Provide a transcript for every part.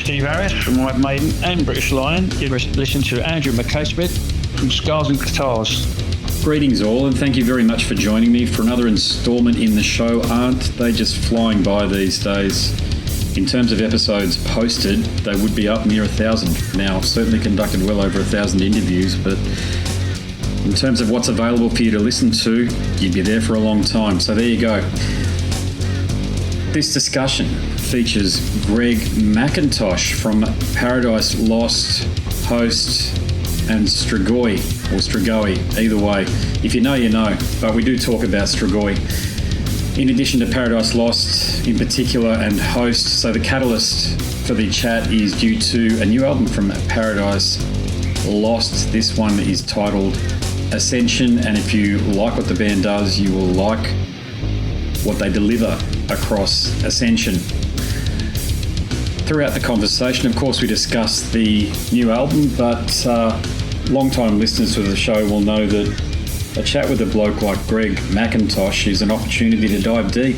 Steve Harris from White Maiden and British Lion. You listen to Andrew McCasebit from Scars and Guitars. Greetings all, and thank you very much for joining me for another instalment in the show. Aren't they just flying by these days? In terms of episodes posted, they would be up near 1,000. Now, I've certainly conducted well over 1,000 interviews, but in terms of what's available for you to listen to, you'd be there for a long time. So there you go. This discussion features Greg Mackintosh from Paradise Lost, host, and Strigoi, or Stragoi, either way. If you know, you know, but we do talk about Strigoi. In addition to Paradise Lost in particular and host, so the catalyst for the chat is due to a new album from Paradise Lost. This one is titled Ascension, and if you like what the band does, you will like what they deliver across Ascension. Throughout the conversation, of course, we discuss the new album, but long-time listeners to the show will know that a chat with a bloke like Greg Mackintosh is an opportunity to dive deep.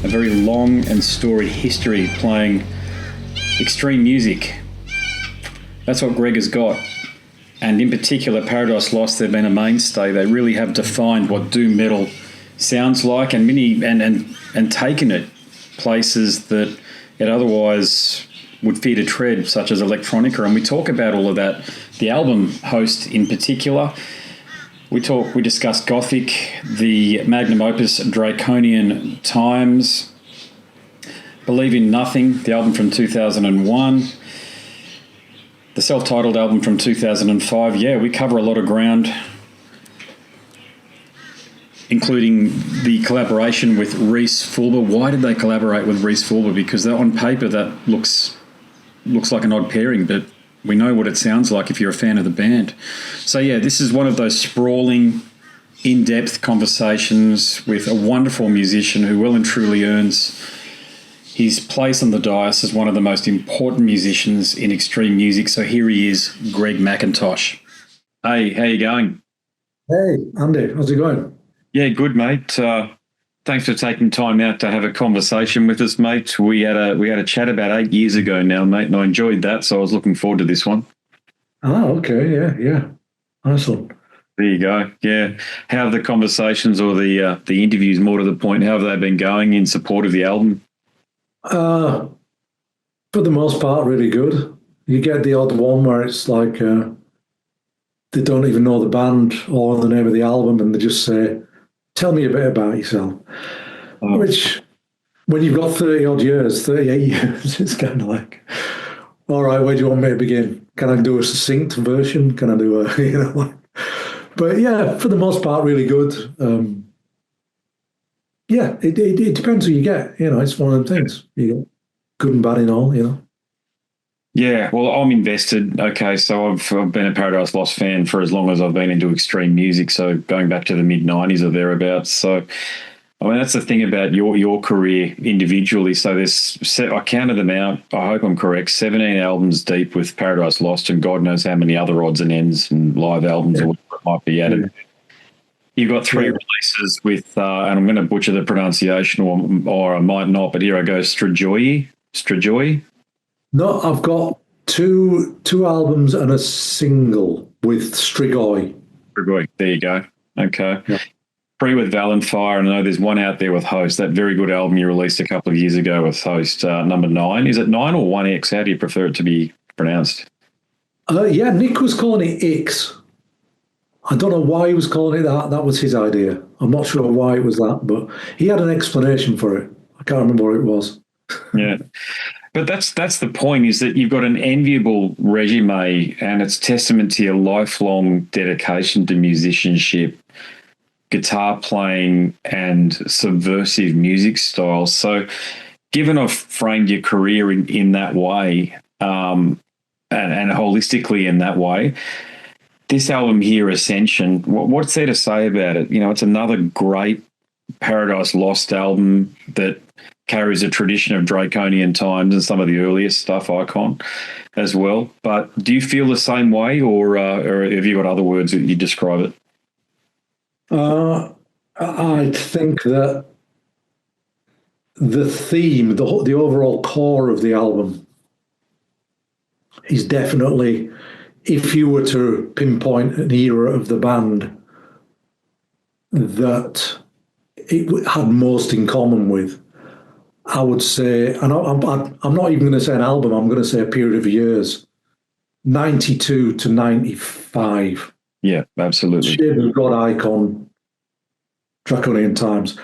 A very long and storied history playing extreme music. That's what Greg has got. And in particular, Paradise Lost, they've been a mainstay. They really have defined what doom metal sounds like and taken it places that it otherwise would fear to tread, such as electronica. And we talk about all of that. The album host in particular. We discuss Gothic, the magnum opus Draconian Times, Believe in Nothing, the album from 2001, the self-titled album from 2005. Yeah, we cover a lot of ground, including the collaboration with Fhys Fulbur. Why did they collaborate with Fhys Fulbur? Because on paper that looks like an odd pairing, but we know what it sounds like if you're a fan of the band. So yeah, this is one of those sprawling, in-depth conversations with a wonderful musician who well and truly earns his place on the dais as one of the most important musicians in extreme music. So here he is, Greg Mackintosh. Hey, how you going? Hey, Andy, how's it going? Yeah, good, mate. Thanks for taking time out to have a conversation with us, mate. We had a chat about 8 years ago now, mate, and I enjoyed that, so I was looking forward to this one. Oh, okay, yeah. Awesome. There you go. Yeah. How have the conversations or the interviews, more to the point, how have they been going in support of the album? For the most part, really good. You get the odd one where it's like they don't even know the band or the name of the album, and they just say, "Tell me a bit about yourself." Oh. Which, when you've got 38 years, it's kind of like, all right, where do you want me to begin? Can I do a succinct version? Can I do a, But yeah, for the most part, really good. Yeah, it depends who you get. It's one of them things. You get good and bad in all, Yeah, well, I'm invested. Okay, so I've been a Paradise Lost fan for as long as I've been into extreme music, so going back to the mid-90s or thereabouts. So, I mean, that's the thing about your career individually. So I counted them out, I hope I'm correct, 17 albums deep with Paradise Lost, and God knows how many other odds and ends and live albums or whatever it might be added. Yeah. You've got 3 releases with, and I'm going to butcher the pronunciation, or I might not, but here I go, Strigoi? No, I've got two albums and a single with Strigoi. Strigoi, there you go. Okay. Yeah. 3 with Valenfire, and I know there's one out there with Host, that very good album you released a couple of years ago with Host, number 9. Is it 9 or 1X? How do you prefer it to be pronounced? Yeah, Nick was calling it X. I don't know why he was calling it that. That was his idea. I'm not sure why it was that, but he had an explanation for it. I can't remember what it was. Yeah. But that's the point, is that you've got an enviable resume, and it's testament to your lifelong dedication to musicianship, guitar playing, and subversive music styles. So given I've framed your career in that way, and holistically in that way, this album here, Ascension, what's there to say about it? It's another great Paradise Lost album that carries a tradition of Draconian Times and some of the earliest stuff, Icon, as well. But do you feel the same way, or have you got other words that you describe it? I think that the theme, the overall core of the album is definitely, if you were to pinpoint an era of the band that it had most in common with, I would say, and I'm not even going to say an album, I'm going to say a period of years, 92 to 95. Yeah, absolutely. Shades of God, Icon, Draconian Times.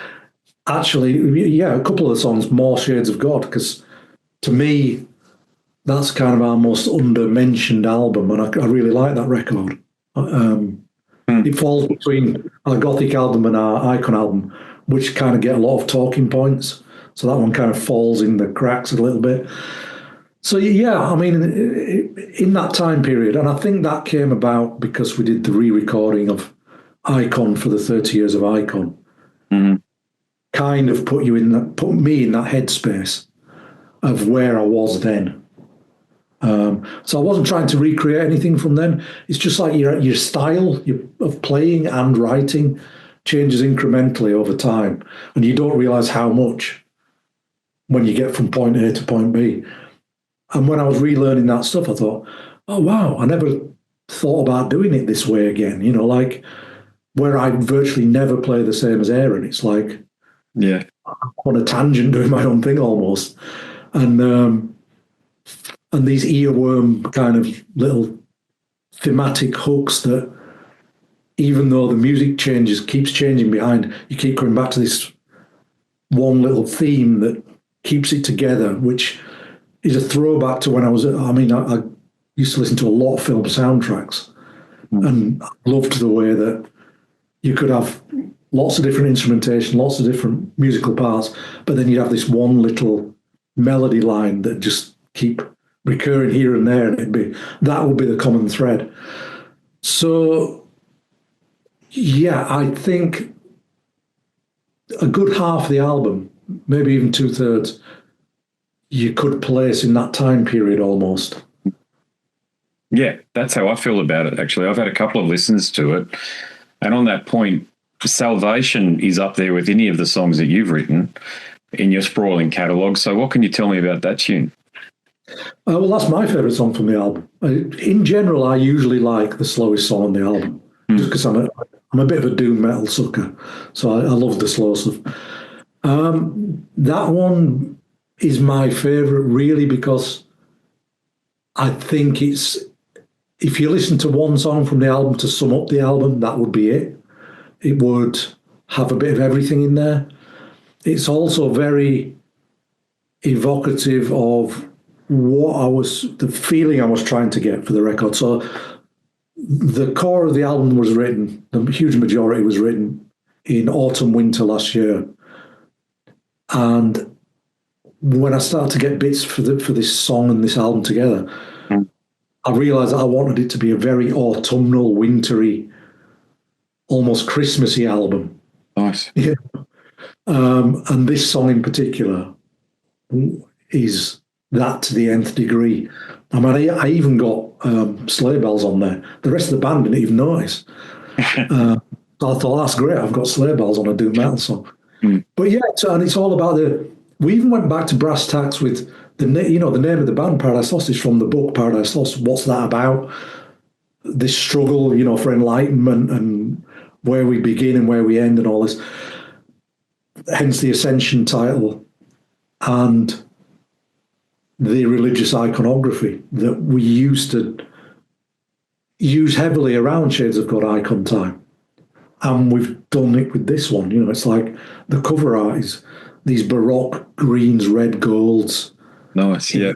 Actually, yeah, a couple of the songs, more Shades of God, because to me, that's kind of our most under-mentioned album, and I really like that record. It falls between our Gothic album and our Icon album, which kind of get a lot of talking points. So that one kind of falls in the cracks a little bit. So, yeah, I mean, in that time period, and I think that came about because we did the re-recording of Icon for the 30 years of Icon, kind of put me in that headspace of where I was then. So I wasn't trying to recreate anything from then. It's just like your style of playing and writing changes incrementally over time, and you don't realize how much when you get from point A to point B. And when I was relearning that stuff, I thought, oh, wow, I never thought about doing it this way again. You know, like where I virtually never play the same as Aaron. It's like, yeah, I'm on a tangent doing my own thing almost. And these earworm kind of little thematic hooks that, even though the music keeps changing behind, you keep coming back to this one little theme that keeps it together, which is a throwback to when I used to listen to a lot of film soundtracks, and I loved the way that you could have lots of different instrumentation, lots of different musical parts, but then you'd have this one little melody line that just keep recurring here and there, and that would be the common thread. So, yeah, I think a good half of the album, maybe even 2/3, you could place in that time period almost. Yeah, that's how I feel about it, actually. I've had a couple of listens to it, and on that point, Salvation is up there with any of the songs that you've written in your sprawling catalogue. So what can you tell me about that tune? Well, that's my favourite song from the album. In general, I usually like the slowest song on the album, just because I'm a bit of a doom metal sucker, so I love the slow stuff. That one is my favourite, really, because I think if you listen to one song from the album to sum up the album, that would be it. It would have a bit of everything in there. It's also very evocative of the feeling I was trying to get for the record. So the core of the album was written, the huge majority was written in autumn, winter last year. And when I started to get bits for this song and this album together, I realized that I wanted it to be a very autumnal, wintry, almost Christmassy album. Nice. Yeah. And this song in particular is that to the nth degree. I mean, I even got sleigh bells on there. The rest of the band didn't even notice. So I thought, that's great. I've got sleigh bells on a doom metal song. But yeah, and it's all about we even went back to brass tacks with the name of the band, Paradise Lost, is from the book Paradise Lost. What's that about? This struggle, for enlightenment and where we begin and where we end and all this. Hence the Ascension title and the religious iconography that we used to use heavily around Shades of God Icon time. And we've done it with this one. It's like the cover art is these Baroque greens, red golds. Nice, yeah.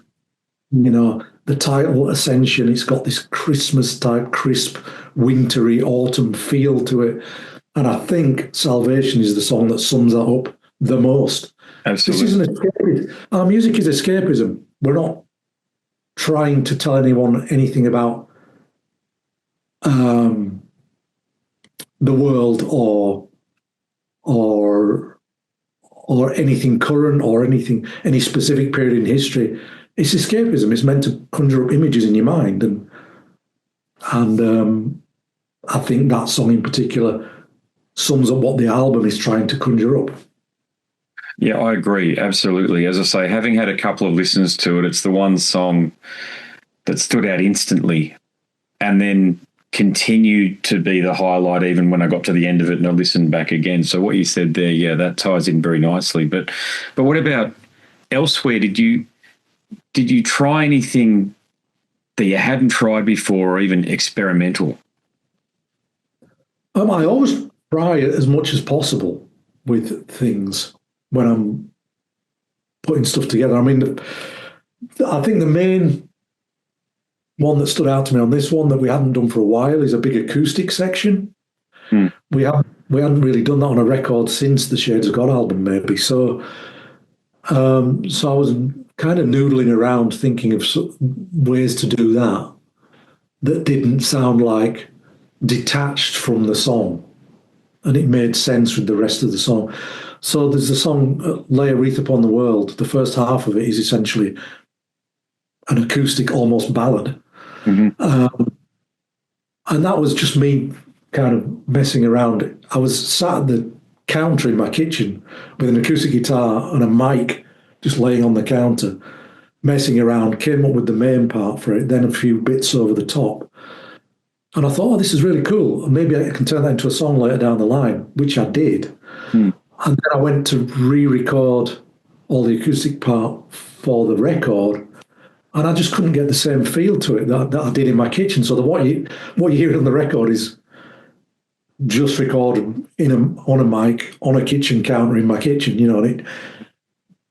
The title Ascension, it's got this Christmas type, crisp, wintry, autumn feel to it. And I think Salvation is the song that sums that up the most. Absolutely. This isn't escapism. Our music is escapism. We're not trying to tell anyone anything about the world or anything current or any specific period in history. It's escapism. It's meant to conjure up images in your mind, and I think that song in particular sums up what the album is trying to conjure up. Yeah, I agree, absolutely. As I say, having had a couple of listens to it, it's the one song that stood out instantly, and then continued to be the highlight even when I got to the end of it and I listened back again. So what you said there, yeah, that ties in very nicely. But what about elsewhere? Did you try anything that you hadn't tried before, or even experimental? I always try as much as possible with things when I'm putting stuff together. I mean, I think the main one that stood out to me on this one that we hadn't done for a while is a big acoustic section. We hadn't really done that on a record since the Shades of God album, maybe. So I was kind of noodling around thinking of ways to do that didn't sound like detached from the song, and it made sense with the rest of the song. So there's the song Lay a Wreath Upon the World. The first half of it is essentially an acoustic, almost ballad. And that was just me kind of messing around. I was sat at the counter in my kitchen with an acoustic guitar and a mic just laying on the counter, messing around, came up with the main part for it, then a few bits over the top. And I thought, oh, this is really cool. Maybe I can turn that into a song later down the line, which I did. And then I went to re-record all the acoustic part for the record, and I just couldn't get the same feel to it that I did in my kitchen. So what you hear on the record is just recorded on a mic on a kitchen counter in my kitchen, and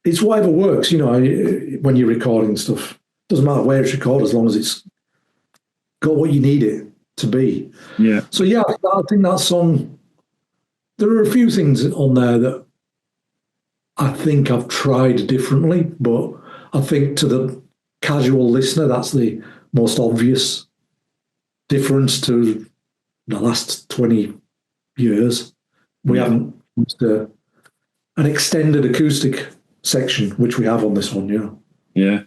it's whatever works, when you're recording stuff. Doesn't matter where it's recorded as long as it's got what you need it to be. Yeah. So yeah, I think that song, there are a few things on there that I think I've tried differently, but I think to the casual listener, that's the most obvious difference to the last 20 years. We haven't used an extended acoustic section, which we have on this one, yeah. Yeah.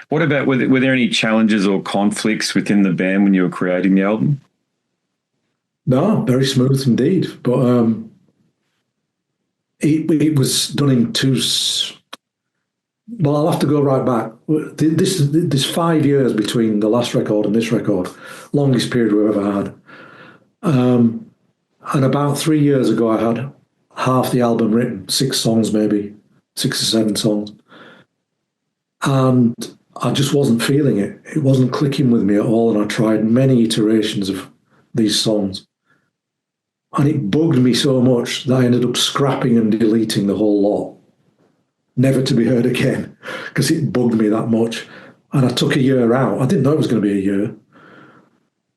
What about, were there any challenges or conflicts within the band when you were creating the album? No, very smooth indeed. But it was done in two. Well, I'll have to go right back. This 5 years between the last record and this record, longest period we've ever had. And about 3 years ago, I had half the album written, 6 songs maybe, 6 or 7 songs. And I just wasn't feeling it. It wasn't clicking with me at all. And I tried many iterations of these songs. And it bugged me so much that I ended up scrapping and deleting the whole lot, never to be heard again, because it bugged me that much. And I took a year out. I didn't know it was going to be a year.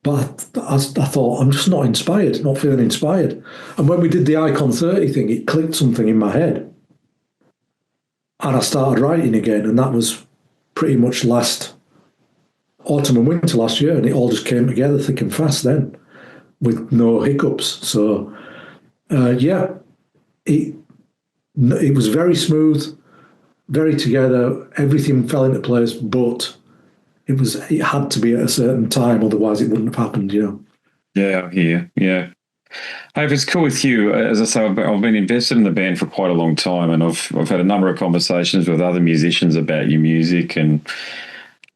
But I thought, I'm just not inspired, not feeling inspired. And when we did the Icon 30 thing, it clicked something in my head. And I started writing again, and that was pretty much last autumn and winter last year, and it all just came together thick and fast then, with no hiccups. So, yeah, it was very smooth, very together. Everything fell into place, but it had to be at a certain time, otherwise it wouldn't have happened. Yeah. Hey, if it's cool with you, as I say, I've been invested in the band for quite a long time, and I've had a number of conversations with other musicians about your music, and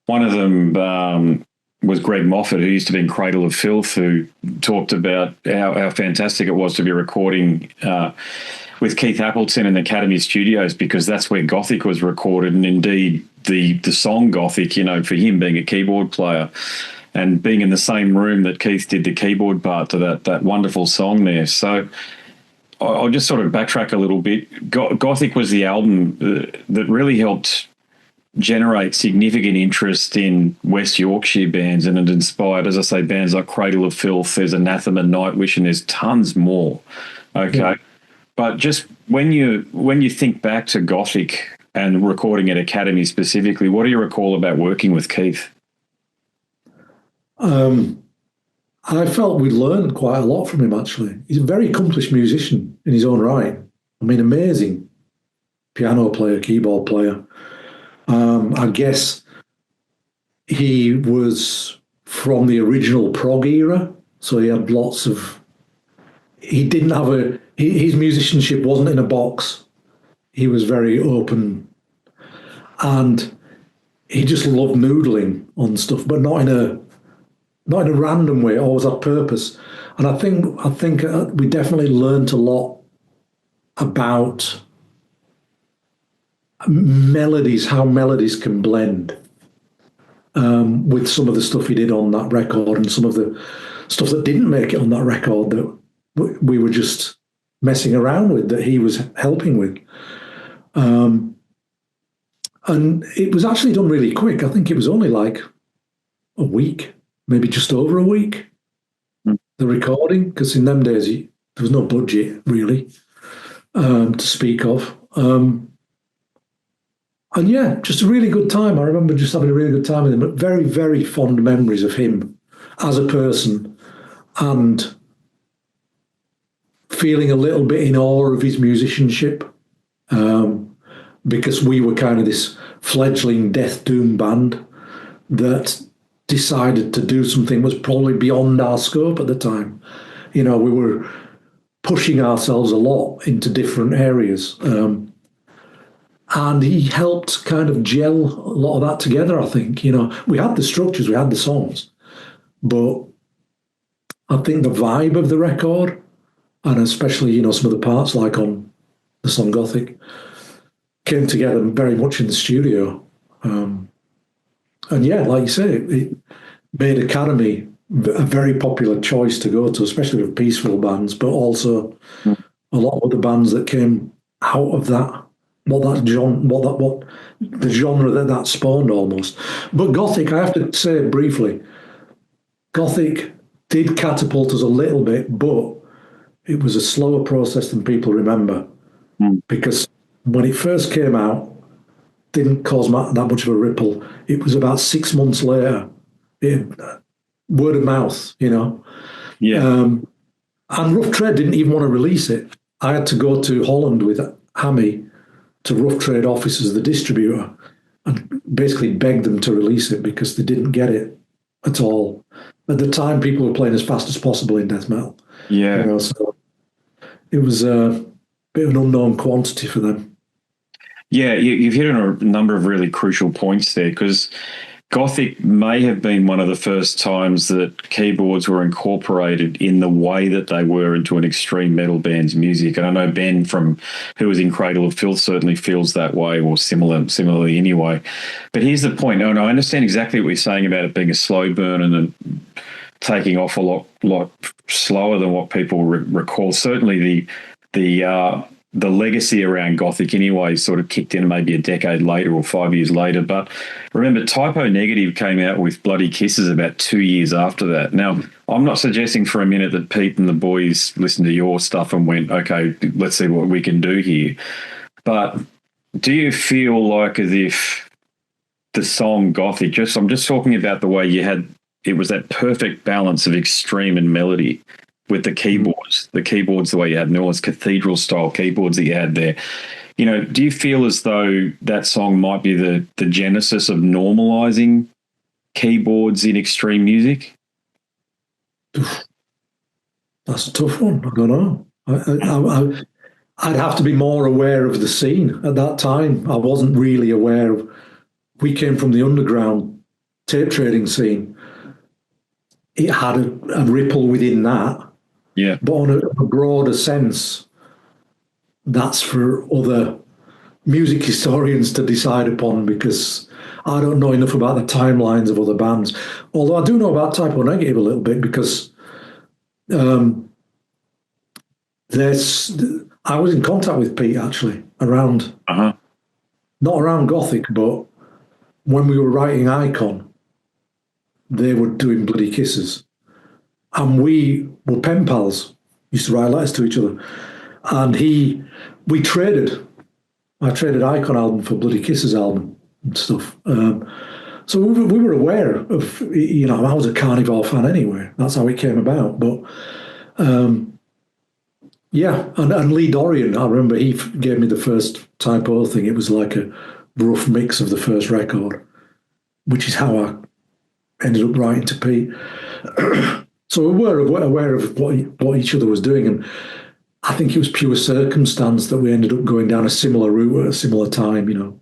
one of them was Greg Moffat, who used to be in Cradle of Filth, who talked about how fantastic it was to be recording with Keith Appleton in the Academy Studios, because that's where Gothic was recorded, and indeed the song Gothic, for him being a keyboard player and being in the same room that Keith did the keyboard part to that wonderful song there. So I'll just sort of backtrack a little bit. Gothic was the album that really helped generate significant interest in West Yorkshire bands, and it inspired, as I say, bands like Cradle of Filth, there's Anathema, Nightwish, and there's tons more. Okay. Yeah. But just when you think back to Gothic and recording at Academy specifically, what do you recall about working with Keith? I felt we learned quite a lot from him, actually. He's a very accomplished musician in his own right. I mean, amazing piano player, keyboard player. I guess he was from the original prog era, so he had lots of... He didn't have his musicianship wasn't in a box. He was very open, and he just loved noodling on stuff, but not in a random way. Always had purpose. And I think we definitely learned a lot about melodies, how melodies can blend, with some of the stuff he did on that record and some of the stuff that didn't make it on that record that we were just messing around with, that he was helping with. And it was actually done really quick. I think it was only like a week, maybe just over a week, the recording, because in them days there was no budget really to speak of. And yeah, just a really good time. I remember just having a really good time with him. Very, very fond memories of him as a person, and feeling a little bit in awe of his musicianship, because we were kind of this fledgling death doom band that decided to do something was probably beyond our scope at the time. We were pushing ourselves a lot into different areas. And he helped kind of gel a lot of that together, I think. We had the structures, we had the songs, but I think the vibe of the record, and especially, some of the parts like on the song Gothic, came together very much in the studio. And yeah, like you say, it made Academy a very popular choice to go to, especially with peaceful bands, but also a lot of other bands that came out of that. What the genre that spawned almost. But Gothic, I have to say briefly, Gothic did catapult us a little bit, but it was a slower process than people remember. Because when it first came out, didn't cause that much of a ripple. It was about 6 months later, word of mouth, Yeah. And Rough Trade didn't even want to release it. I had to go to Holland with Hammy to Rough Trade offices, the distributor, and basically begged them to release it because they didn't get it at all. At the time, people were playing as fast as possible in death metal. Yeah. So it was a bit of an unknown quantity for them. Yeah, you've hit on a number of really crucial points there, because Gothic may have been one of the first times that keyboards were incorporated in the way that they were into an extreme metal band's music. And I know Ben, who was in Cradle of Filth, certainly feels that way, or similarly anyway. But here's the point. And I understand exactly what you're saying about it being a slow burn and then taking off a lot slower than what people recall. Certainly the legacy around Gothic anyway sort of kicked in maybe a decade later or 5 years later. But remember, Typo Negative came out with Bloody Kisses about 2 years after that. Now, I'm not suggesting for a minute that Pete and the boys listened to your stuff and went, okay, let's see what we can do here. But do you feel like as if the song Gothic, I'm just talking about the way it was that perfect balance of extreme and melody, with the keyboards, the way you had New Orleans cathedral style keyboards that you had there. Do you feel as though that song might be the genesis of normalizing keyboards in extreme music? That's a tough one. I don't know. I'd have to be more aware of the scene at that time. I wasn't really aware of. We came from the underground tape trading scene. It had a ripple within that. Yeah. But on a broader sense, that's for other music historians to decide upon, because I don't know enough about the timelines of other bands. Although I do know about Typo Negative a little bit, because I was in contact with Pete actually around, not around Gothic, but when we were writing Icon, they were doing Bloody Kisses. And we were pen pals, used to write letters to each other. And we traded. I traded Icon album for Bloody Kisses album and stuff. So we were aware of, I was a Carnivore fan anyway. That's how it came about. But yeah, and Lee Dorian, I remember he gave me the first Typo thing. It was like a rough mix of the first record, which is how I ended up writing to Pete. So we were aware of what each other was doing, and I think it was pure circumstance that we ended up going down a similar route at a similar time,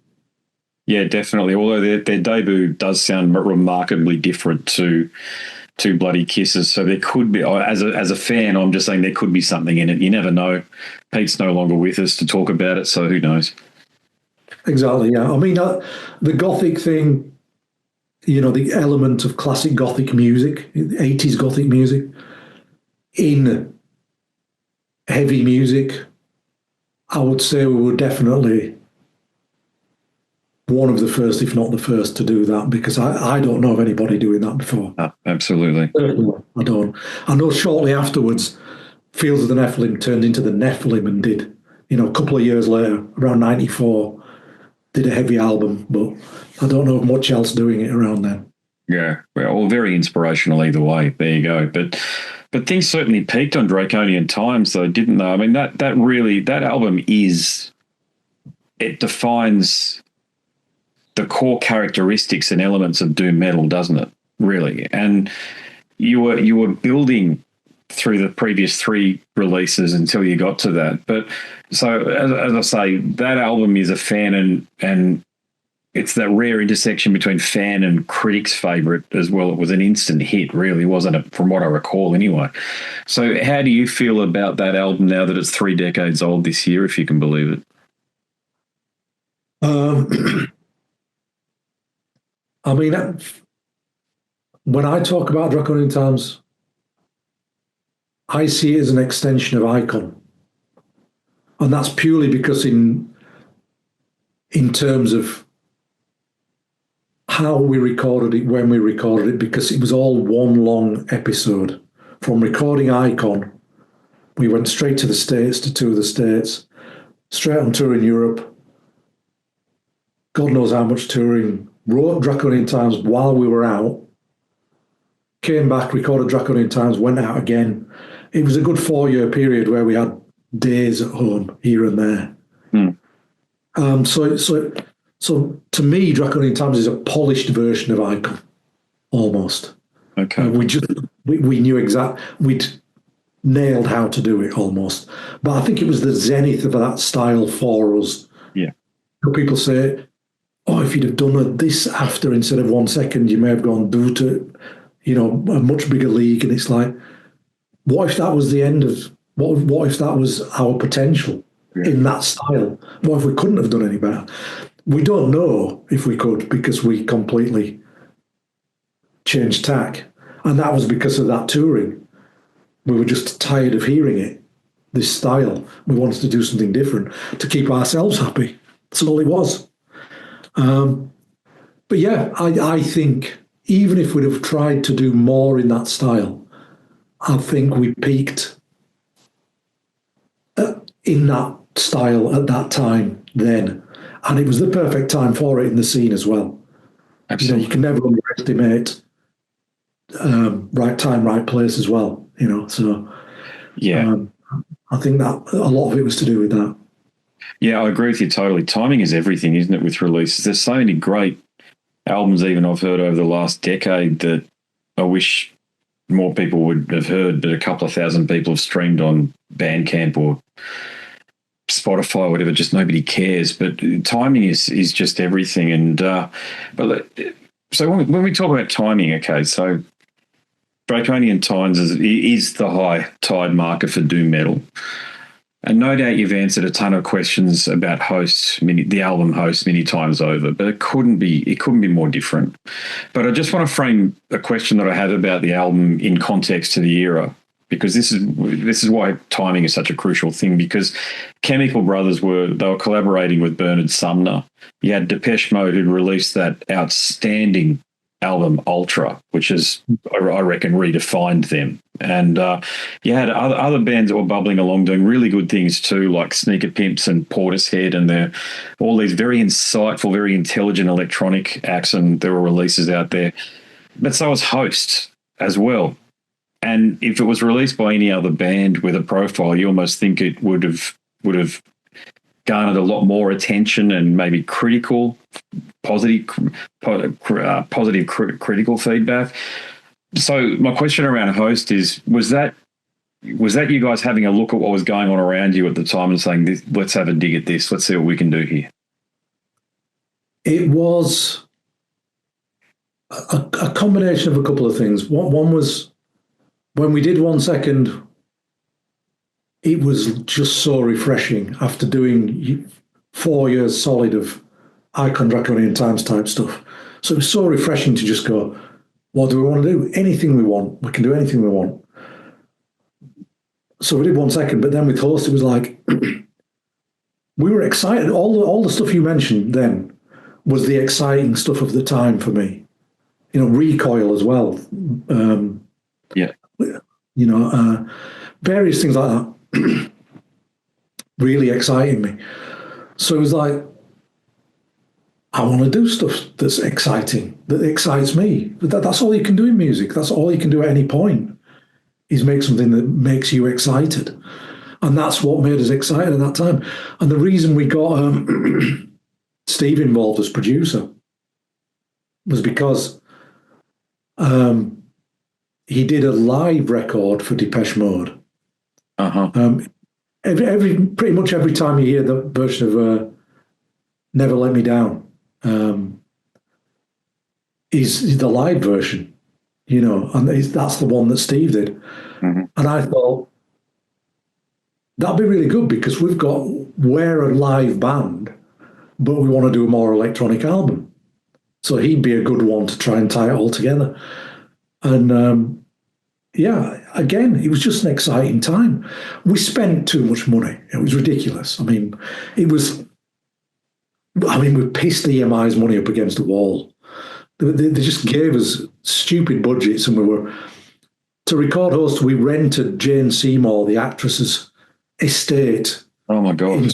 Yeah, definitely. Although their debut does sound remarkably different to Bloody Kisses, so there could be, as a fan, I'm just saying there could be something in it. You never know. Pete's no longer with us to talk about it, so who knows? Exactly. Yeah. I mean, the Gothic thing, the element of classic Gothic music, 80s Gothic music, in heavy music, I would say we were definitely one of the first, if not the first, to do that, because I don't know of anybody doing that before. Absolutely. I don't. I know shortly afterwards, Fields of the Nephilim turned into the Nephilim and did, a couple of years later, around 94, did a heavy album, but I don't know of much else doing it around then. Yeah, well, very inspirational either way. There you go. But things certainly peaked on Draconian Times, though, didn't they? I mean, that album it defines the core characteristics and elements of doom metal, doesn't it? Really, and you were building through the previous 3 releases until you got to that. But so as I say, that album is a fan and it's that rare intersection between fan and critic's favourite as well. It was an instant hit, really, wasn't it? From what I recall, anyway. So, how do you feel about that album now that it's 3 decades old this year, if you can believe it? I mean, when I talk about Draconian Times, I see it as an extension of Icon, and that's purely because in terms of how we recorded it, when we recorded it, because it was all one long episode. From recording Icon, we went straight to the States, to 2 of the States, straight on tour in Europe. God knows how much touring. Wrote Draconian Times while we were out. Came back, recorded Draconian Times, went out again. It was a good 4-year period where we had days at home here and there. So to me, Draconian Times is a polished version of Icon, almost. Okay. We knew we'd nailed how to do it almost. But I think it was the zenith of that style for us. Yeah. People say, if you'd have done this after instead of 1 second, you may have gone due to, a much bigger league. And it's like, what if that was the end of, what if that was our potential in that style? What if we couldn't have done any better? We don't know if we could, because we completely changed tack. And that was because of that touring. We were just tired of hearing it, this style. We wanted to do something different to keep ourselves happy. That's all it was. But yeah, I think even if we'd have tried to do more in that style, I think we peaked in that style at that time then. And it was the perfect time for it in the scene as well. Absolutely. You can never underestimate right time, right place as well. So yeah, I think that a lot of it was to do with that. Yeah, I agree with you totally. Timing is everything, isn't it, with releases? There's so many great albums even I've heard over the last decade that I wish more people would have heard, but a couple of thousand people have streamed on Bandcamp or Spotify or whatever, just nobody cares. But timing is just everything. And so when we talk about timing, okay, so Draconian Times is the high tide marker for doom metal. And no doubt you've answered a ton of questions about the album host many times over, but it couldn't be more different. But I just want to frame a question that I have about the album in context to the era, because this is why timing is such a crucial thing, because Chemical Brothers were collaborating with Bernard Sumner. You had Depeche Mode, who'd released that outstanding album Ultra, which is, I reckon, redefined them. And you had other bands that were bubbling along doing really good things too, like Sneaker Pimps and Portishead, and they're all these very insightful, very intelligent electronic acts, and there were releases out there. But so was Host as well. And if it was released by any other band with a profile, you almost think it would have garnered a lot more attention and maybe critical, positive critical feedback. So my question around Host is, was that you guys having a look at what was going on around you at the time and saying, let's have a dig at this, let's see what we can do here? It was a combination of a couple of things. One was when we did 1 second, it was just so refreshing after doing 4 years solid of Icon Draconian Times type stuff. So it was so refreshing to just go, what do we want to do? Anything we want. We can do anything we want. So we did 1 second, but then with Host, it was like, we were excited. All the stuff you mentioned then was the exciting stuff of the time for me. You know, Recoil as well. Yeah. You know, various things like that really exciting me. So it was like, I want to do stuff that's exciting, that excites me. But that's all you can do in music. That's all you can do at any point, is make something that makes you excited. And that's what made us excited at that time. And the reason we got Steve involved as producer was because he did a live record for Depeche Mode. Pretty much every time you hear the version of Never Let Me Down, is the live version, you know, and that's the one that Steve did. Mm-hmm. And I thought, that'd be really good because we're a live band, but we want to do a more electronic album. So he'd be a good one to try and tie it all together. And yeah, again, it was just an exciting time. We spent too much money. It was ridiculous. I mean, we pissed the EMI's money up against the wall. They just gave us stupid budgets, and to record Host, we rented Jane Seymour, the actress's estate. Oh my God.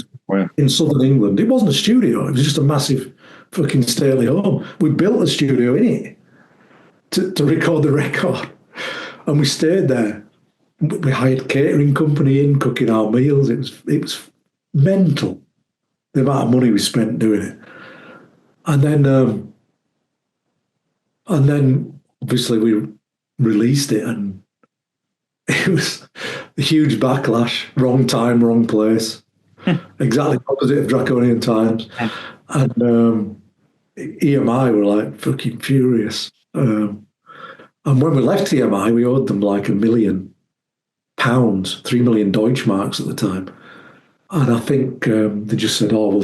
In southern England. It wasn't a studio, it was just a massive fucking stately home. We built a studio in it to record the record. And we stayed there. We hired a catering company in, cooking our meals. It was mental, the amount of money we spent doing it. And then obviously we released it, and it was a huge backlash. Wrong time, wrong place. Exactly opposite of Draconian Times. And EMI were like fucking furious. And when we left EMI, we owed them like £1 million, 3 million Deutschmarks at the time. And I think they just said, oh, well,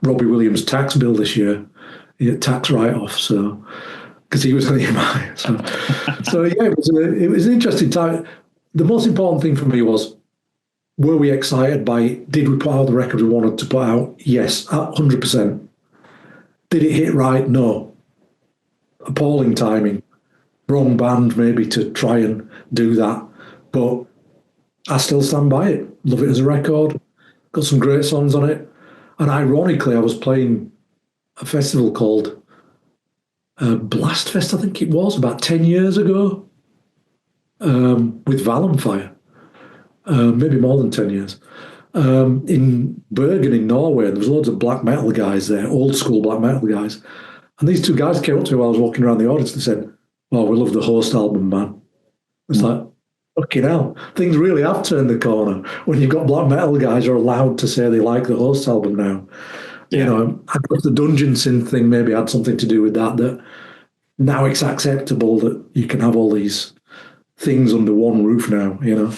Robbie Williams' tax bill this year, tax write-off, so, because he was on EMI. So yeah, it was an interesting time. The most important thing for me was, were we excited by it? Did we put out the record we wanted to put out? Yes, 100%. Did it hit right? No. Appalling timing. Wrong band maybe to try and do that. But I still stand by it. Love it as a record. Got some great songs on it. And ironically, I was playing a festival called Blastfest, I think it was, about 10 years ago, with Valenfire. Maybe more than 10 years. In Bergen in Norway, there was loads of black metal guys there, old school black metal guys. And these two guys came up to me while I was walking around the audience and said, "Oh, we love the Host album, man." It's like, fucking hell, things really have turned the corner when you've got black metal guys are allowed to say they like the Host album now. Yeah. You know, I guess the Dungeon Synth thing maybe had something to do with that now it's acceptable that you can have all these things under one roof now, you know.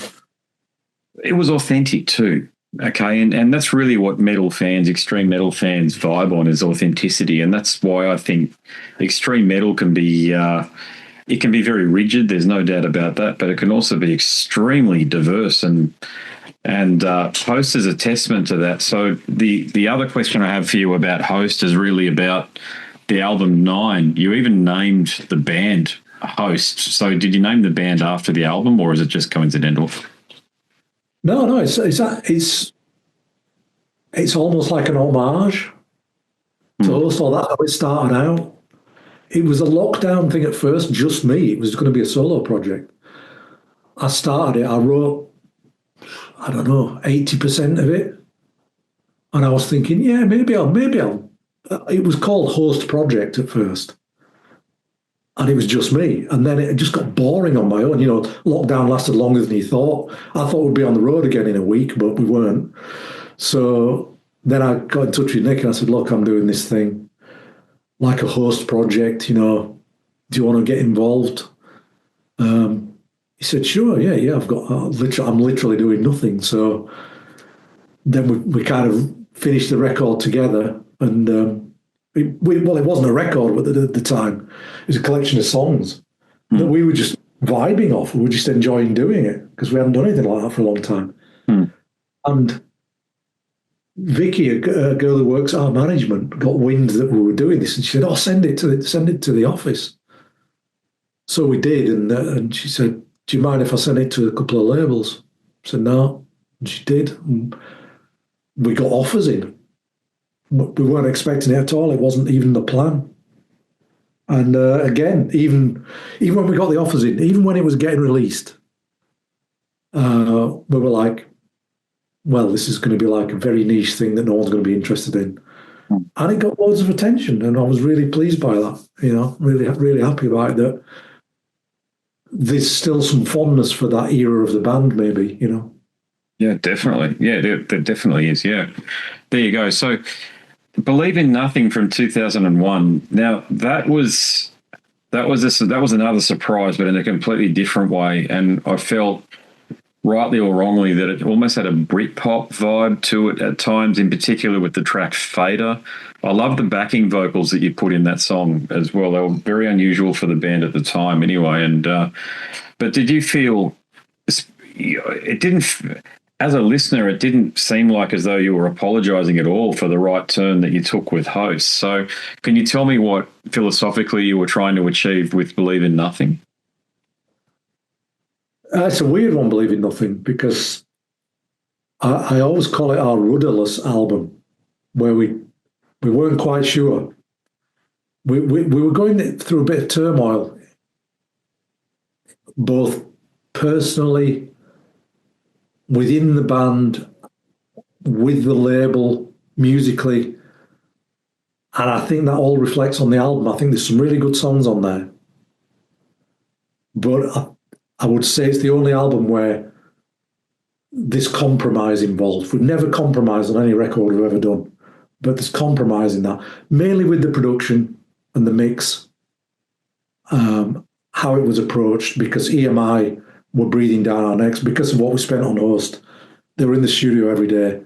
It was authentic too. Okay, and that's really what metal fans, extreme metal fans, vibe on, is authenticity, and that's why I think extreme metal can be it can be very rigid. There's no doubt about that, but it can also be extremely diverse, and Host is a testament to that. So the other question I have for you about Host is really about the album 9. You even named the band Host. So did you name the band after the album, or is it just coincidental? No, it's almost like an homage to Host, or that's how it started out. It was a lockdown thing at first, just me. It was going to be a solo project. I started it, I wrote, 80% of it. And I was thinking, yeah, maybe I'll. It was called Host Project at first. And it was just me. And then it just got boring on my own. You know, lockdown lasted longer than you thought. I thought we'd be on the road again in a week, but we weren't. So then I got in touch with Nick and I said, look, I'm doing this thing like a host project, do you want to get involved? He said, sure, yeah, I'm literally doing nothing. So then we kind of finished the record together, and it wasn't a record at the time. It was a collection of songs that we were just vibing off. We were just enjoying doing it because we hadn't done anything like that for a long time. And Vicky, a girl who works at our management, got wind that we were doing this, and she said, "Oh, send it to the office." So we did, and she said, "Do you mind if I send it to a couple of labels?" I said, "No." And she did. And we got offers in. We weren't expecting it at all. It wasn't even the plan. And again, even when we got the offers in, even when it was getting released, we were like, well, this is going to be like a very niche thing that no one's going to be interested in. And it got loads of attention, and I was really pleased by that, really, really happy about it, that there's still some fondness for that era of the band, maybe, Yeah, definitely. Yeah, there definitely is. Yeah. There you go. So Believe in Nothing from 2001. Now, that was another surprise, but in a completely different way. And I felt, rightly or wrongly, that it almost had a Britpop vibe to it at times, in particular with the track Fader. I love the backing vocals that you put in that song as well. They were very unusual for the band at the time anyway. And but did you feel it didn't, as a listener, it didn't seem like as though you were apologising at all for the right turn that you took with Host. So can you tell me what philosophically you were trying to achieve with Believe in Nothing? It's a weird one, Believe in Nothing, because I always call it our rudderless album, where we weren't quite sure. We were going through a bit of turmoil, both personally, within the band, with the label, musically. And I think that all reflects on the album. I think there's some really good songs on there. But I would say it's the only album where there's compromise involved. We've never compromised on any record we've ever done, but there's compromise in that, mainly with the production and the mix, how it was approached, because EMI were breathing down our necks because of what we spent on Host. They were in the studio every day.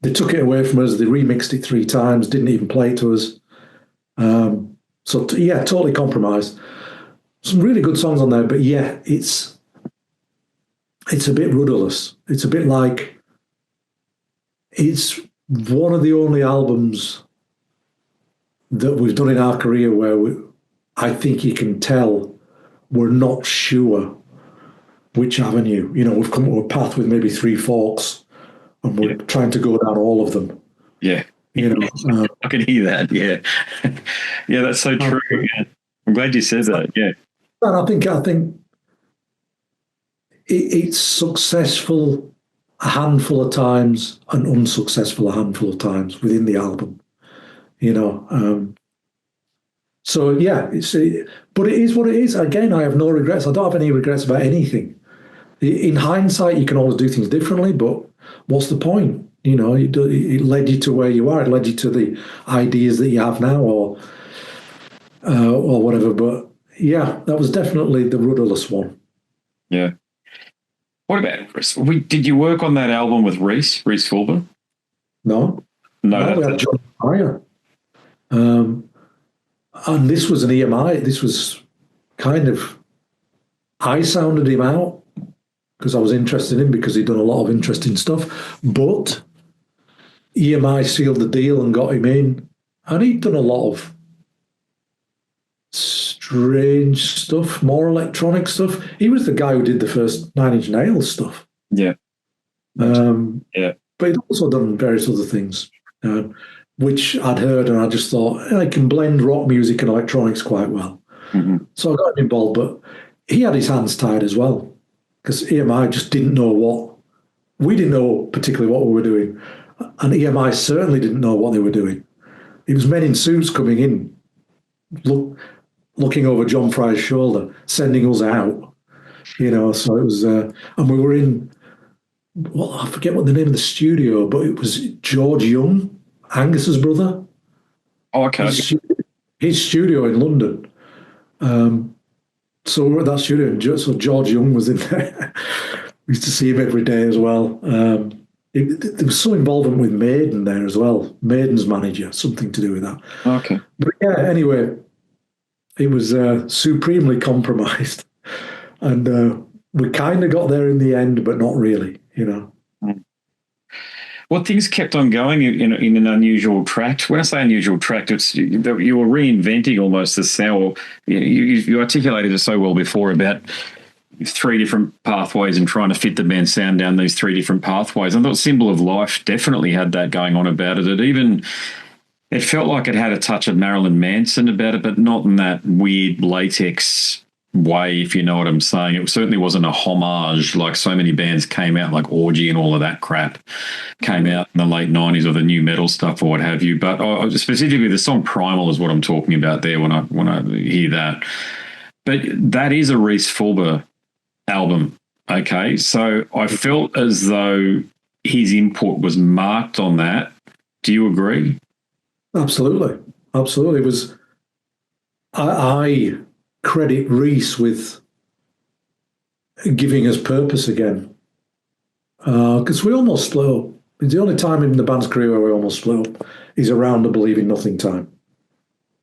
They took it away from us. They remixed it 3 times, didn't even play it to us. Totally compromised. Some really good songs on there, but yeah, it's a bit rudderless. It's a bit like, it's one of the only albums that we've done in our career where I think you can tell we're not sure which avenue. We've come to a path with maybe 3 forks, and we're trying to go down all of them. Yeah. I can hear that. Yeah. Yeah, that's so true. Yeah. I'm glad you said that. Yeah. And I think it's successful a handful of times and unsuccessful a handful of times within the album, So yeah, but it is what it is. Again, I have no regrets. I don't have any regrets about anything. In hindsight, you can always do things differently, but what's the point? It led you to where you are. It led you to the ideas that you have now, or whatever. But yeah, that was definitely the rudderless one. Yeah. What about Chris? Did you work on that album with Fhys Fulbur? No. We had John Pryor. And this was an EMI. This was kind of, I sounded him out because I was interested in him, because he'd done a lot of interesting stuff. But EMI sealed the deal and got him in. And he'd done a lot of strange stuff, more electronic stuff. He was the guy who did the first Nine Inch Nails stuff. Yeah. But he'd also done various other things, which I'd heard, and I just thought, I can blend rock music and electronics quite well. Mm-hmm. So I got him involved, but he had his hands tied as well, because EMI just didn't know we didn't know particularly what we were doing, and EMI certainly didn't know what they were doing. It was men in suits coming in, looking over John Fry's shoulder, sending us out, so it was, and we were in well, I forget what the name of the studio, but it was George Young, Angus's brother. Oh, okay. His studio in London. So we were at that studio, and so George Young was in there. We used to see him every day as well. There was some involvement with Maiden there as well. Maiden's manager, something to do with that. Okay. But yeah, anyway, it was supremely compromised. And we kind of got there in the end, but not really, you know. Well, things kept on going in an unusual tract. When I say unusual tract, it's you were reinventing almost the sound. You articulated it so well before about 3 different pathways and trying to fit the band sound down these 3 different pathways. I thought Symbol of Life definitely had that going on about it. It felt like it had a touch of Marilyn Manson about it, but not in that weird latex way, if you know what I'm saying. It certainly wasn't a homage like so many bands came out, like Orgy and all of that crap came out in the late 90s, or the new metal stuff or what have you. But specifically the song Primal is what I'm talking about there when I hear that. But that is a Fhys Fulbur album, okay? So I felt as though his input was marked on that. Do you agree? Absolutely. Absolutely. It was, I credit Fhys with giving us purpose again. Because we almost split up. It's the only time in the band's career where we almost split up is around the Believe in Nothing time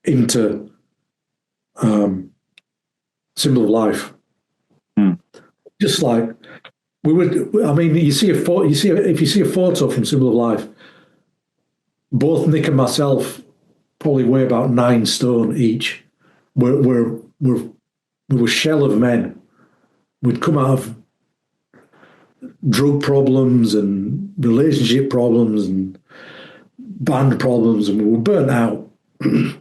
into Symbol of Life. Just like we would, I mean, if you see a photo from Symbol of Life, both Nick and myself probably weigh about 9 stone each. We were shell of men. We'd come out of drug problems and relationship problems and band problems, and we were burnt out. And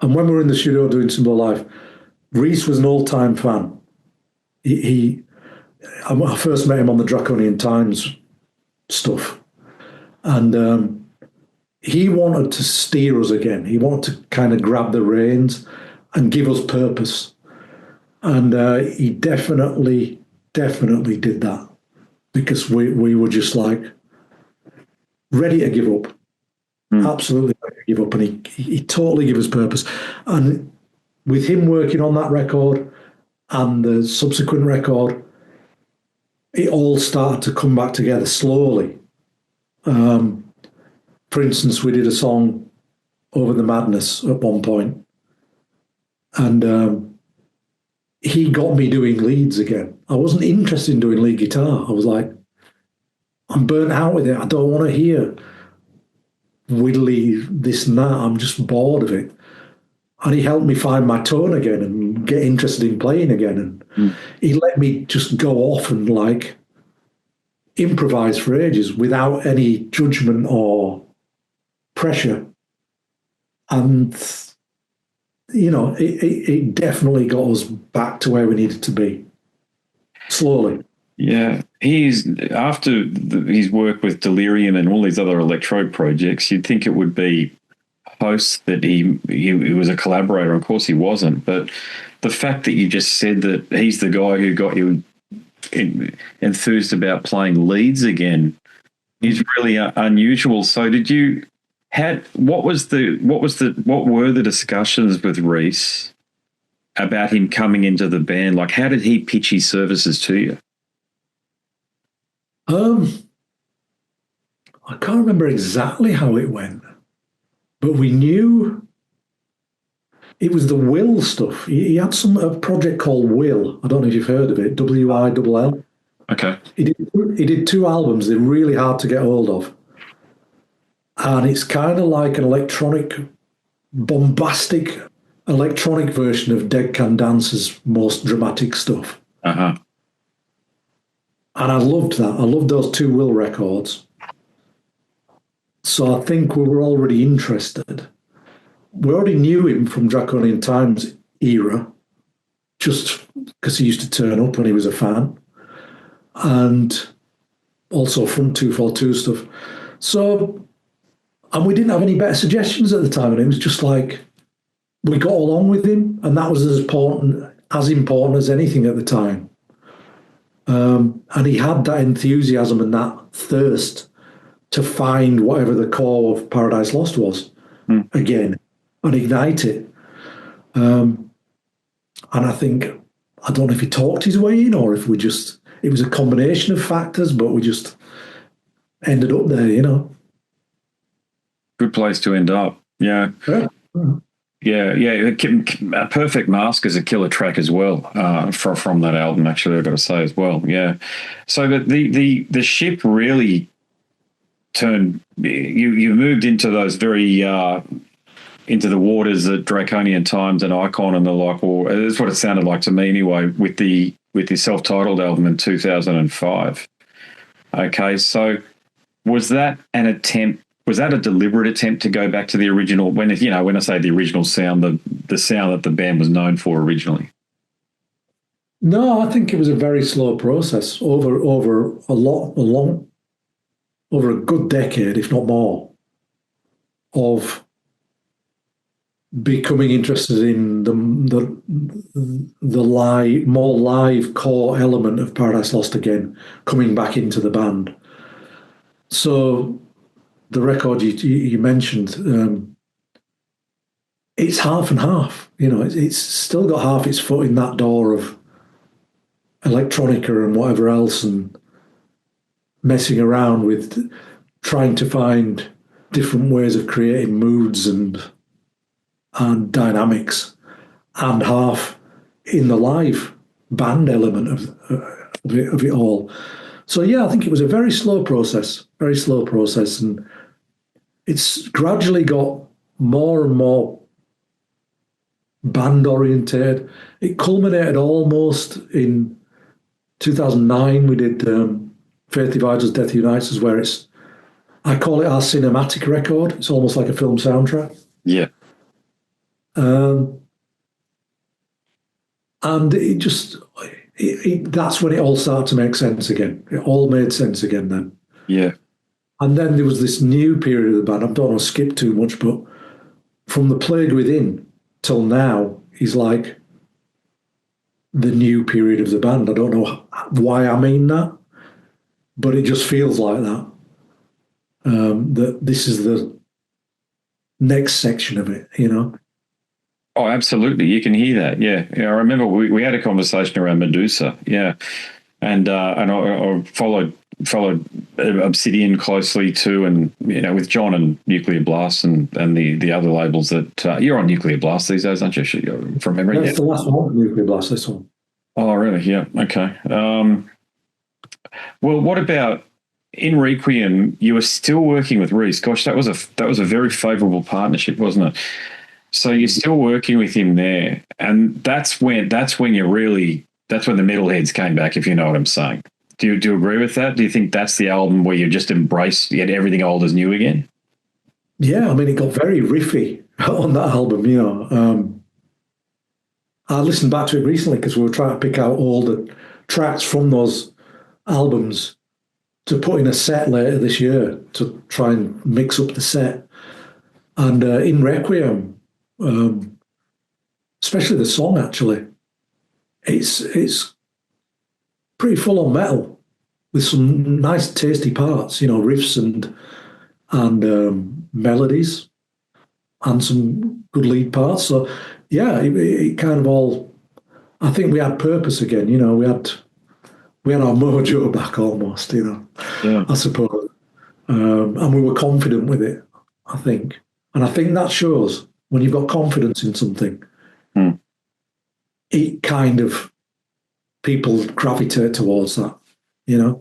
when we were in the studio doing Symbol of Life, Fhys was an all-time fan. I first met him on the Draconian Times stuff, and he wanted to steer us again. He wanted to kind of grab the reins and give us purpose, and he definitely did that, because we were just like ready to give up, absolutely ready to give up, and he totally gave us purpose. And with him working on that record and the subsequent record, it all started to come back together slowly. For instance, we did a song, Over the Madness, at one point, and he got me doing leads again. I wasn't interested in doing lead guitar. I was like, I'm burnt out with it. I don't want to hear widdly this and that. I'm just bored of it. And he helped me find my tone again and get interested in playing again. And he let me just go off and like improvise for ages without any judgment or pressure. And, you know, it definitely got us back to where we needed to be, slowly. Yeah, after his work with Delirium and all these other electro projects, you'd think it would be post that he was a collaborator. Of course he wasn't, but the fact that you just said that he's the guy who got you enthused about playing leads again is really unusual. So what were the discussions with Fhys about him coming into the band? Like, how did he pitch his services to you? I can't remember exactly how it went, but we knew it was the Will stuff. He had a project called Will. I don't know if you've heard of it, WILL. Okay. He did 2 albums. They're really hard to get hold of. And it's kind of like an bombastic electronic version of Dead Can Dance's most dramatic stuff. Uh-huh. And I loved that. I loved those 2 Will records. So I think we were already interested. We already knew him from Draconian Times era, just because he used to turn up when he was a fan. And also from 242 stuff. So, and we didn't have any better suggestions at the time. And it was just like, we got along with him. And that was as important as anything at the time. And he had that enthusiasm and that thirst to find whatever the core of Paradise Lost was again and ignite it. And I think, I don't know if he talked his way in or if it was a combination of factors, but we just ended up there, you know. Good place to end up. Yeah. Yeah. A Perfect Mask is a killer track as well from that album, actually, I've got to say as well. Yeah. So the ship really turned, you moved into those very, into the waters at Draconian Times and Icon and the like, or that's what it sounded like to me anyway, with the self-titled album in 2005. Okay, so was that a deliberate attempt to go back to the original, when I say the original sound, the sound that the band was known for originally? No, I think it was a very slow process over a good decade, if not more, of becoming interested in the more live core element of Paradise Lost again, coming back into the band. So the record you mentioned, it's half and half. You know, it's still got half its foot in that door of electronica and whatever else, and messing around with trying to find different ways of creating moods and dynamics, and half in the live band element of it all. So yeah, I think it was a very slow process, and it's gradually got more and more band oriented. It culminated almost in 2009. We did Faith Divides Us, Death Unites Us, where I call it our cinematic record. It's almost like a film soundtrack. Yeah. And that's when it all started to make sense again. It all made sense again then. Yeah. And then there was this new period of the band. I don't want to skip too much, but from The Plague Within till now is like the new period of the band. I don't know why I mean that, but it just feels like that. That this is the next section of it, you know? Oh, absolutely. You can hear that. Yeah. I remember we had a conversation around Medusa. Yeah. And I followed Obsidian closely too, and with John and Nuclear Blast and the other labels that you're on Nuclear Blast these days, aren't you? From memory. That's the last one, Nuclear Blast, this one. Oh, really? Yeah. Okay. Well, what about in Requiem? You were still working with Reese. Gosh, that was a very favourable partnership, wasn't it? So you're still working with him there, and that's when the metalheads came back, if you know what I'm saying. Do you agree with that? Do you think that's the album where you just embrace, you had everything old as new again? Yeah, I mean, it got very riffy on that album, I listened back to it recently because we were trying to pick out all the tracks from those albums to put in a set later this year to try and mix up the set. And in Requiem, especially the song, actually, it's pretty full on metal with some nice tasty parts, riffs and melodies and some good lead parts. So yeah, it kind of all, I think we had purpose again. We had our mojo back almost, yeah. I suppose. And we were confident with it, I think. And I think that shows when you've got confidence in something, it kind of, people gravitate towards that, Yeah,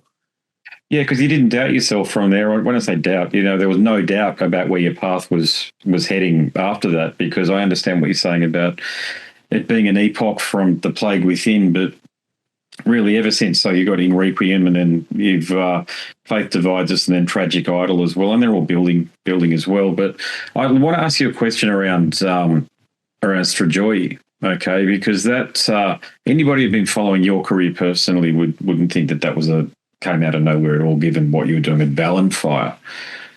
because you didn't doubt yourself from there. When I say doubt, there was no doubt about where your path was heading after that, because I understand what you're saying about it being an epoch from The Plague Within, but really ever since, so you got in Requiem, and then you've Faith Divides Us, and then Tragic Idol as well, and they're all building as well. But I want to ask you a question around Strigoi, okay? Because that anybody who'd been following your career personally wouldn't think that was came out of nowhere at all, given what you were doing at Ballanfire.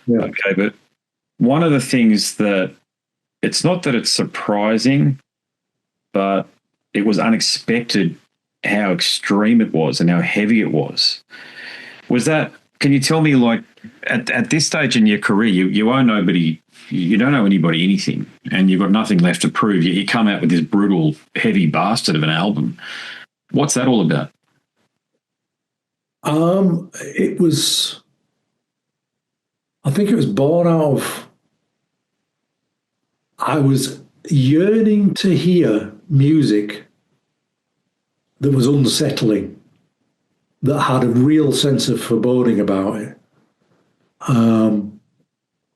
Yeah. Okay, but one of the things that, it's not that it's surprising, but it was unexpected how extreme it was and how heavy it was. Was that, can you tell me, like, at this stage in your career, you owe nobody, you don't owe anybody anything, and you've got nothing left to prove. You come out with this brutal, heavy bastard of an album. What's that all about? It was, I think it was born out of, I was yearning to hear music that was unsettling, that had a real sense of foreboding about it. And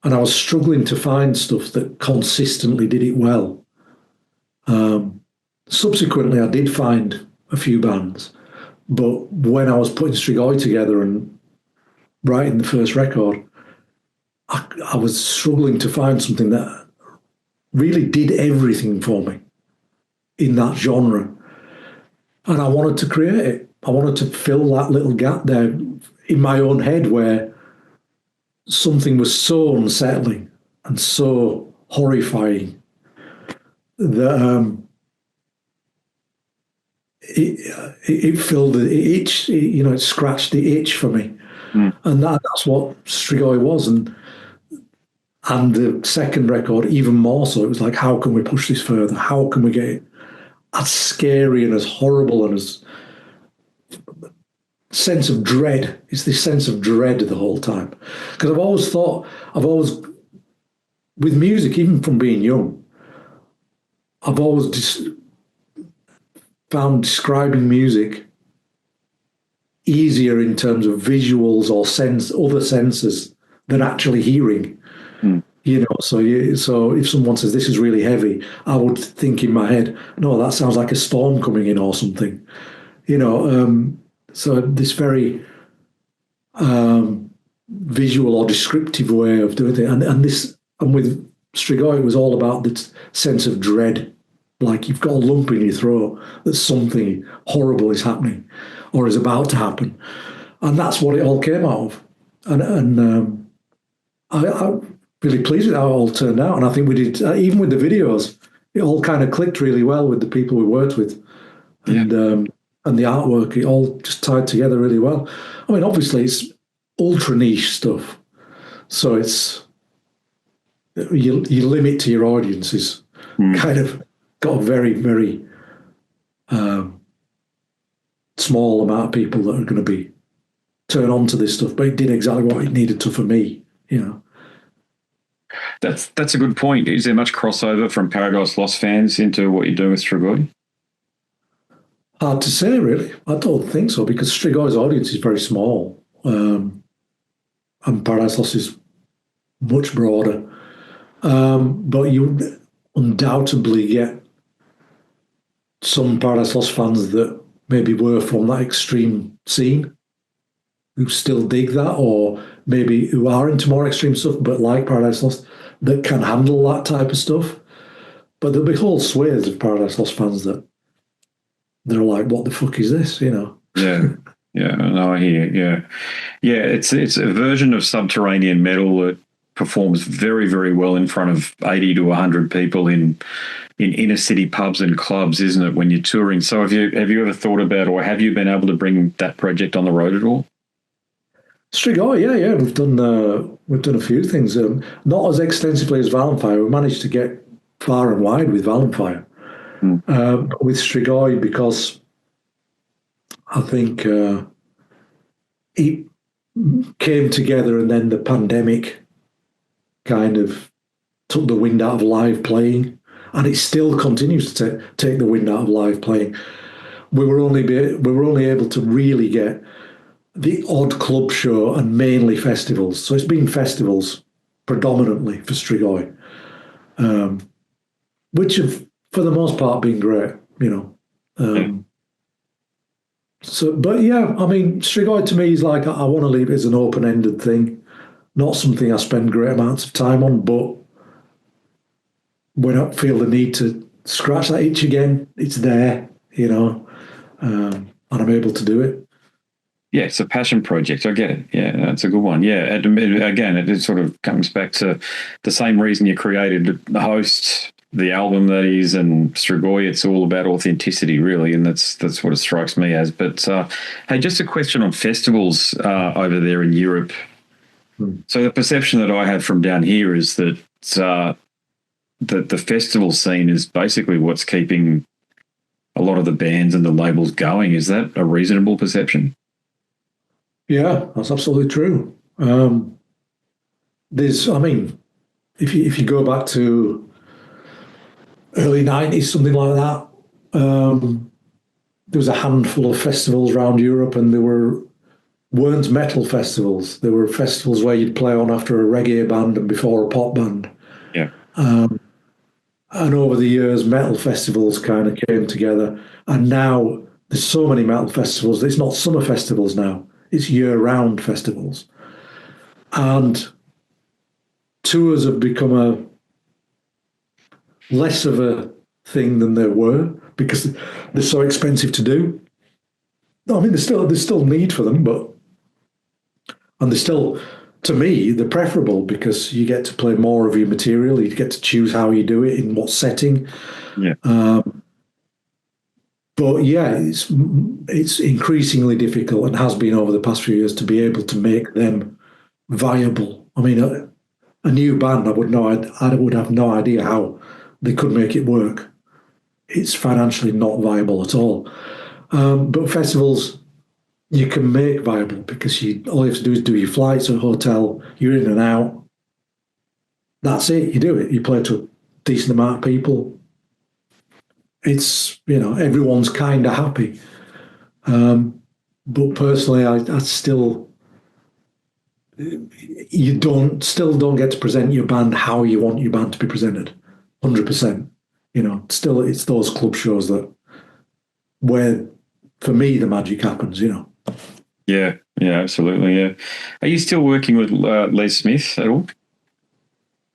I was struggling to find stuff that consistently did it well. Subsequently, I did find a few bands, but when I was putting Strigoi together and writing the first record, I was struggling to find something that really did everything for me in that genre. And I wanted to create it. I wanted to fill that little gap there in my own head where something was so unsettling and so horrifying that it filled the itch, it scratched the itch for me. And that's what Strigoi was. And the second record, even more so, it was like, how can we push this further? How can we get it as scary and as horrible and as sense of dread? It's this sense of dread the whole time. Because I've always, with music, even from being young, I've always found describing music easier in terms of visuals or other senses than actually hearing. So if someone says this is really heavy, I would think in my head, no, that sounds like a storm coming in or something. So this very visual or descriptive way of doing it, and with Strigoi, it was all about the sense of dread, like you've got a lump in your throat that something horrible is happening or is about to happen, and that's what it all came out of. And I'm really pleased with how it all turned out, and I think we did, even with the videos, it all kind of clicked really well with the people we worked with, and the artwork, it all just tied together really well. I mean, obviously, it's ultra niche stuff, so it's you limit to your audiences. Kind of got a very, very small amount of people that are going to be turned on to this stuff, but it did exactly what it needed to for me. That's a good point. Is there much crossover from Paradise Lost fans into what you're doing with Stragoi? Hard to say, really. I don't think so, because Stragoi's audience is very small, and Paradise Lost is much broader. But you undoubtedly get some Paradise Lost fans that maybe were from that extreme scene who still dig that, or maybe who are into more extreme stuff but like Paradise Lost, that can handle that type of stuff. But there'll be whole swathes of Paradise Lost fans that they're like, what the fuck is this, Yeah, no, I hear you. Yeah, it's a version of subterranean metal that performs very, very well in front of 80 to 100 people in inner city pubs and clubs, isn't it, when you're touring? So have you ever thought about, or have you been able to bring that project on the road at all? Strigoi, yeah, we've done a few things, not as extensively as Valenfire. We managed to get far and wide with Valenfire, with Strigoi, because I think it came together, and then the pandemic kind of took the wind out of live playing, and it still continues to take the wind out of live playing. We were only able to really get the odd club show and mainly festivals. So it's been festivals predominantly for Strigoi, which have, for the most part, been great, So, but yeah, I mean, Strigoi to me is like, I want to leave it as an open-ended thing, not something I spend great amounts of time on, but when I feel the need to scratch that itch again, it's there, and I'm able to do it. Yeah, it's a passion project. I get it. Yeah, that's a good one. Yeah, again, it sort of comes back to the same reason you created the host, the album that is, and Strigoi, it's all about authenticity, really, and that's what it strikes me as. But hey, just a question on festivals over there in Europe. So the perception that I have from down here is that that the festival scene is basically what's keeping a lot of the bands and the labels going. Is that a reasonable perception? Yeah, that's absolutely true. If you go back to early 90s, something like that, there was a handful of festivals around Europe, and weren't metal festivals. There were festivals where you'd play on after a reggae band and before a pop band. Yeah. And over the years, metal festivals kind of came together. And now there's so many metal festivals. It's not summer festivals now. It's year-round festivals. And tours have become less of a thing than they were because they're so expensive to do. I mean, there's still need for them, and they're still, to me, they're preferable because you get to play more of your material. You get to choose how you do it, in what setting. Yeah. But yeah, it's increasingly difficult, and has been over the past few years, to be able to make them viable. I mean, a new band, I would have no idea how they could make it work. It's financially not viable at all. But festivals, you can make viable because all you have to do is do your flights or hotel. You're in and out. That's it. You do it. You play to a decent amount of people. It's, everyone's kind of happy. But personally, I still, you don't get to present your band how you want your band to be presented, 100%. Still, it's those club shows where, for me, the magic happens. Yeah, absolutely. Yeah. Are you still working with Les Smith at all?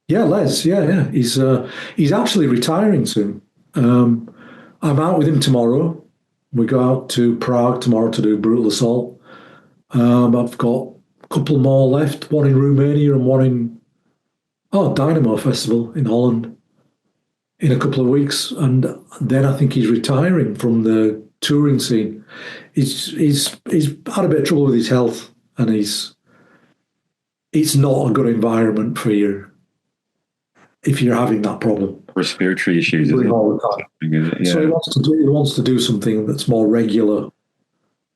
Yeah, Les. Yeah. He's actually retiring soon. I'm out with him tomorrow. We go out to Prague tomorrow to do Brutal Assault. I've got a couple more left, one in Romania and one in Dynamo Festival in Holland in a couple of weeks. And then I think he's retiring from the touring scene. He's had a bit of trouble with his health, and it's not a good environment for you if you're having that problem. Respiratory issues, isn't it? All the time. Yeah. So he wants to do something that's more regular,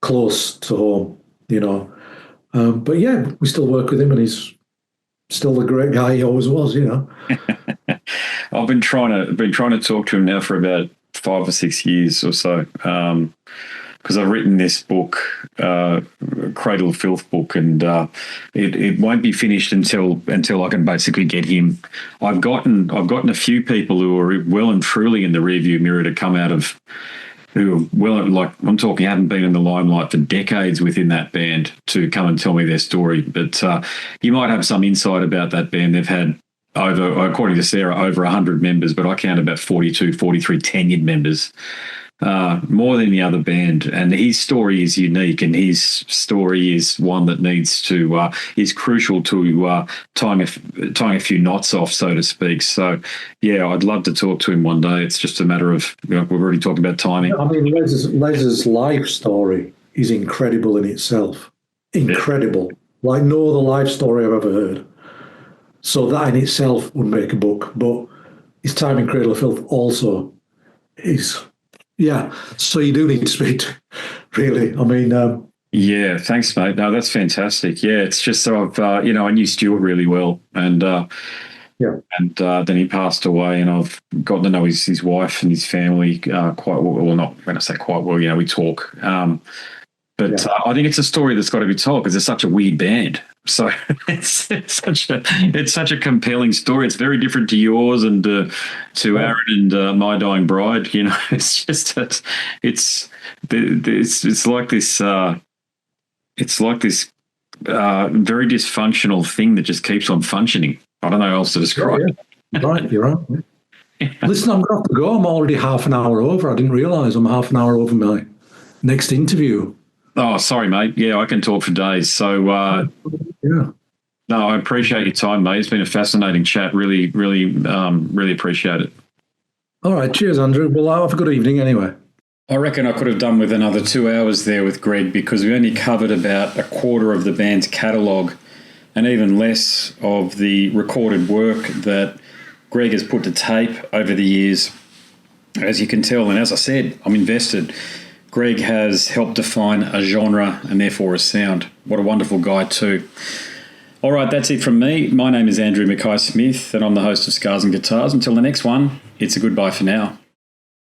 close to home, But yeah, we still work with him, and he's still the great guy he always was, I've been trying to talk to him now for about 5 or 6 years or so, because I've written this book, Cradle of Filth book, and it won't be finished until I can basically get him. I've gotten a few people who are well and truly in the rearview mirror to come out of, who I'm talking, haven't been in the limelight for decades within that band, to come and tell me their story. But you might have some insight about that band. They've had, according to Sarah, over 100 members, but I count about 42, 43 tenured members, more than the other band. And his story is unique, and his story is one that is crucial to tying a few knots off, so to speak. So, yeah, I'd love to talk to him one day. It's just a matter of, we've already talked about timing. I mean, Les's life story is incredible in itself. Incredible. Yeah. Like no other life story I've ever heard. So that in itself would make a book. But his time in Cradle of Filth also is, yeah. So you do need to speak to, really. I mean, yeah, thanks, mate. No, that's fantastic. Yeah, it's just so I knew Stuart really well, and then he passed away, and I've gotten to know his wife and his family quite well. Well, not when I say quite well, we talk. But I think it's a story that's got to be told because it's such a weird band. So it's such a compelling story. It's very different to yours and to Aaron and My Dying Bride. It's just it's like this. It's like this very dysfunctional thing that just keeps on functioning. I don't know how else to describe it. Right, you're right. Listen, I'm going to have to go. I'm already half an hour over. I didn't realise I'm half an hour over my next interview. Oh, sorry, mate. Yeah, I can talk for days. So, yeah. No, I appreciate your time, mate. It's been a fascinating chat. Really, really, really appreciate it. All right, cheers, Andrew. Well, have a good evening anyway. I reckon I could have done with another 2 hours there with Greg, because we only covered about a quarter of the band's catalogue and even less of the recorded work that Greg has put to tape over the years. As you can tell, and as I said, I'm invested. Greg has helped define a genre and therefore a sound. What a wonderful guy too. All right, that's it from me. My name is Andrew Mackay-Smith and I'm the host of Scars and Guitars. Until the next one, it's a goodbye for now.